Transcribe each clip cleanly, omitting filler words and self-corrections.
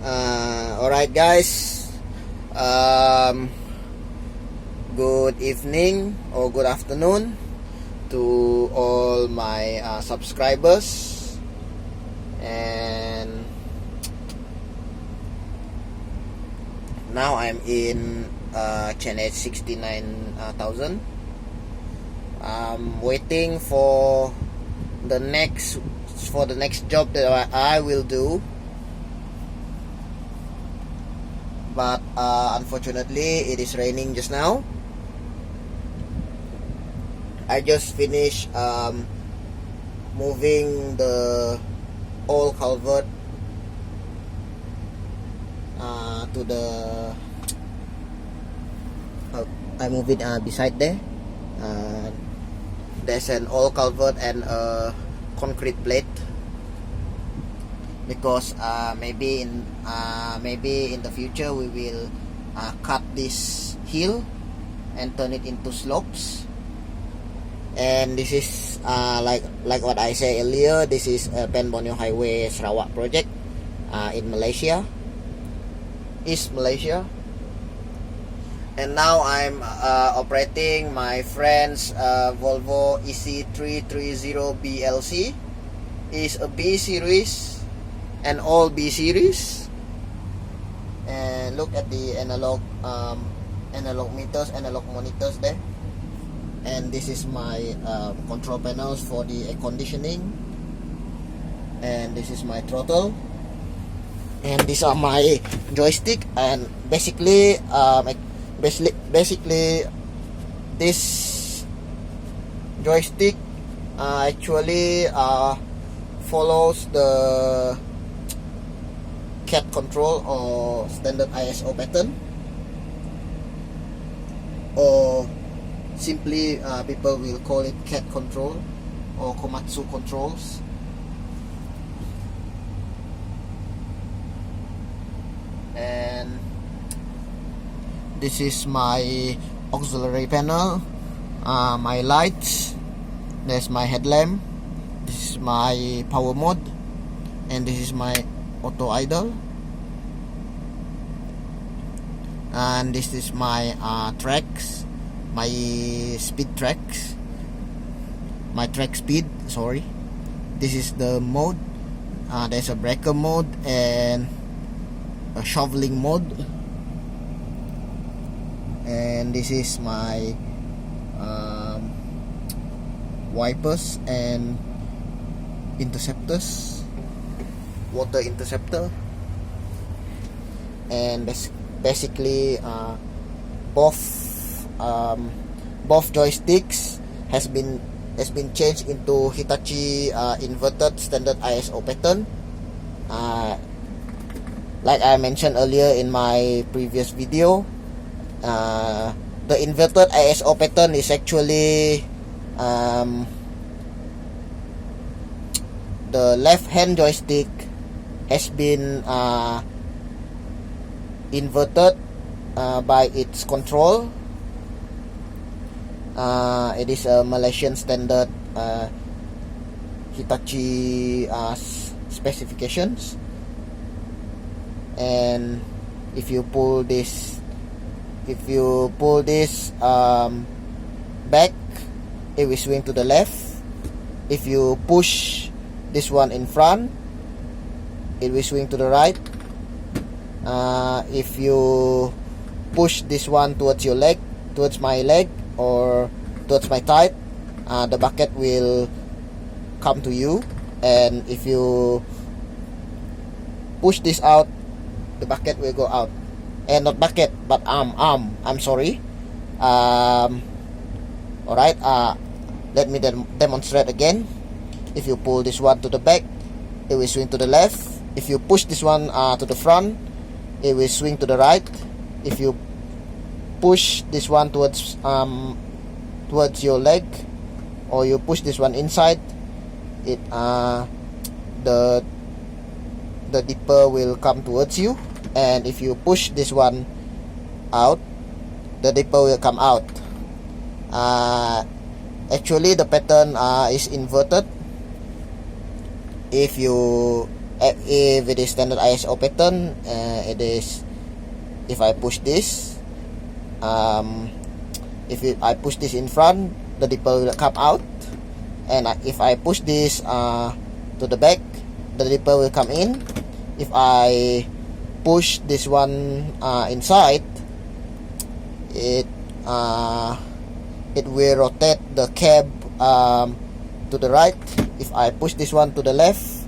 Alright guys, good evening or good afternoon to all my subscribers, and now I'm in channel 69,000. I'm waiting for the next job that I will do, but unfortunately it is raining just now. I just finished moving the old culvert to the I move it beside there. There's an old culvert and a concrete plate, because maybe in the future we will cut this hill and turn it into slopes. And this is like what I said earlier, this is a Borneo Highway Sarawak project in Malaysia, East Malaysia. And now I'm operating my friend's Volvo EC330B LC. Is a B series, and all B series. And look at the analog monitors there. And this is my control panels for the air conditioning. And this is my throttle. And these are my joystick. And basically this joystick actually follows the CAT control or standard ISO pattern, or simply people will call it CAT control or Komatsu controls. And this is my auxiliary panel, my lights, there's my headlamp, this is my power mode, and this is my auto idle, and this is my tracks, my speed tracks, my track speed, sorry. This is the mode. There's a breaker mode and a shoveling mode. And this is my wipers and interceptors, water interceptor. And basically both joysticks has been changed into Hitachi inverted standard ISO pattern. Like I mentioned earlier in my previous video, the inverted ISO pattern is actually the left hand joystick has been inverted by its control. It is a Malaysian standard Hitachi specifications, and if you pull this back, it will swing to the left. If you push this one in front, it will swing to the right. If you push this one towards your leg, towards my leg, or towards my thigh, the bucket will come to you. And if you push this out, the bucket will go out. And not bucket, but arm, I'm sorry. Alright, let me demonstrate again. If you pull this one to the back, it will swing to the left. If you push this one to the front, it will swing to the right. If you push this one towards your leg, or you push this one inside, it the dipper will come towards you. And if you push this one out, the dipper will come out. Actually the pattern is inverted. If you if it is standard ISO pattern, it is, if I push this, I push this in front, the dipper will come out, and if I push this to the back, the dipper will come in. If I push this one inside, it will rotate the cab to the right. If I push this one to the left,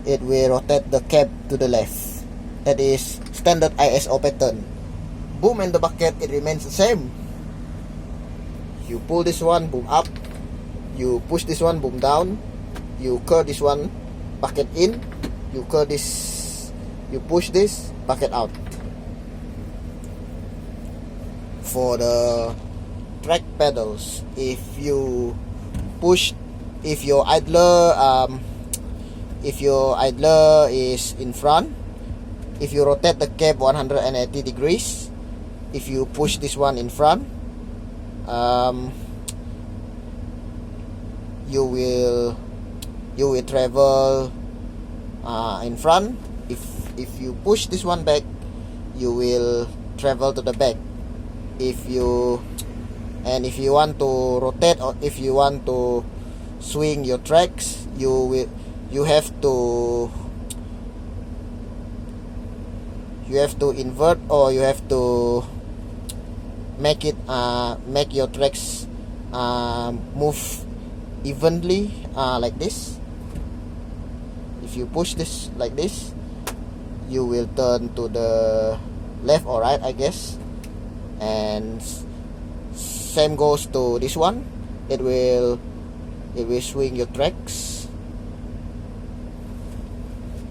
it will rotate the cab to the left. That is standard ISO pattern. Boom and the bucket, it remains the same. You pull this one, boom up. You push this one, boom down. You curl this one, bucket in. You curl this, you push this, bucket out. For the track pedals, if you push, if your idler is in front, if you rotate the cab 180 degrees, if you push this one in front, you will travel in front. If you push this one back, you will travel to the back. If you want to rotate, or if you want to swing your tracks, you have to invert, or you have to make your tracks move evenly, like this. If you push this like this, you will turn to the left or right, I guess. And same goes to this one. It will swing your tracks.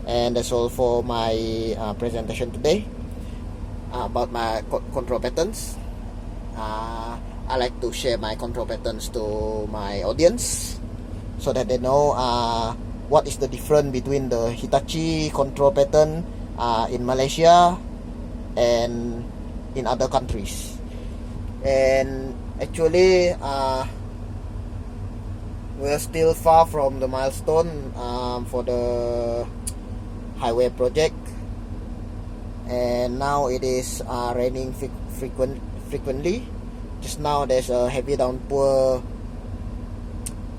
And that's all for my presentation today about my control patterns. I like to share my control patterns to my audience so that they know what is the difference between the Hitachi control pattern in Malaysia and in other countries. And actually we're still far from the milestone for the highway project, and now it is raining frequently. Just now there's a heavy downpour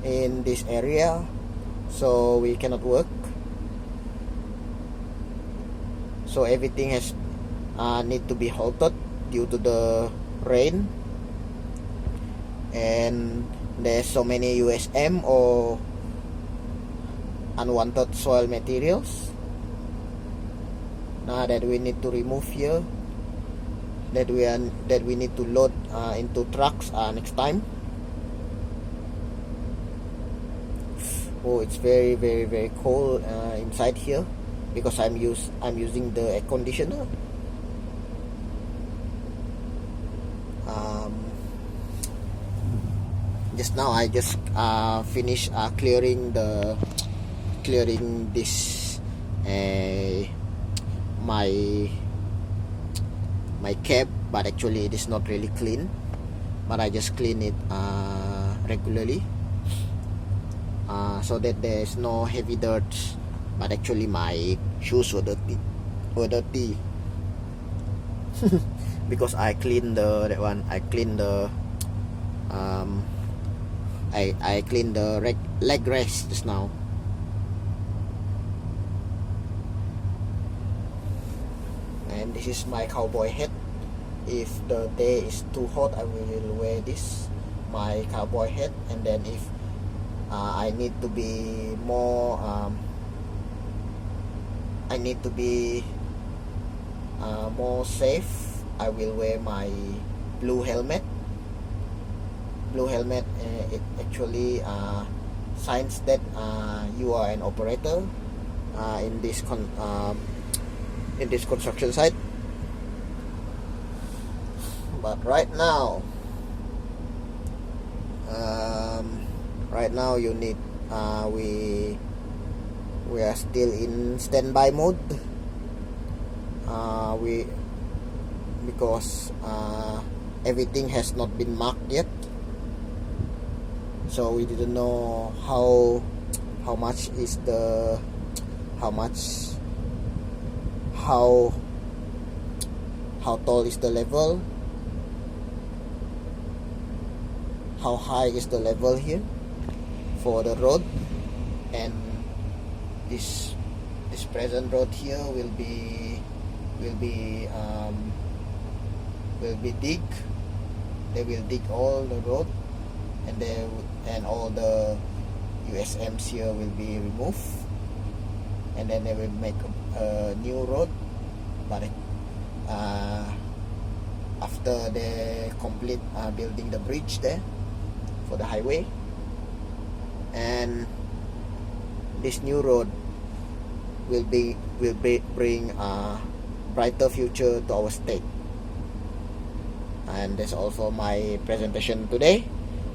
in this area, so we cannot work. So everything has need to be halted due to the rain, and there's so many USM or unwanted soil materials that we need to remove here, that we need to load into trucks next time. Oh, it's very, very, very cold inside here because I'm using the air conditioner. Just now I just finished clearing this my cab, but actually it is not really clean, but I just clean it regularly so that there is no heavy dirt, but actually my shoes were dirty because I cleaned I cleaned the leg rest just now. And this is my cowboy hat. If the day is too hot, I will wear this, my cowboy hat. And then if I need to be more more safe, I will wear my blue helmet. It actually signs that you are an operator in this construction site. But right now you need we are still in standby mode. Because everything has not been marked yet, so we didn't know how much is the how much, how tall is the level, how high is the level here for the road, and this present road here will be dig. They will dig all the road, and all the USMs here will be removed, and then they will make a new road. But after they complete building the bridge there for the highway, and this new road will bring a brighter future to our state. And that's also my presentation today.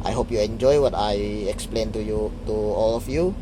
I hope you enjoy what I explained to all of you.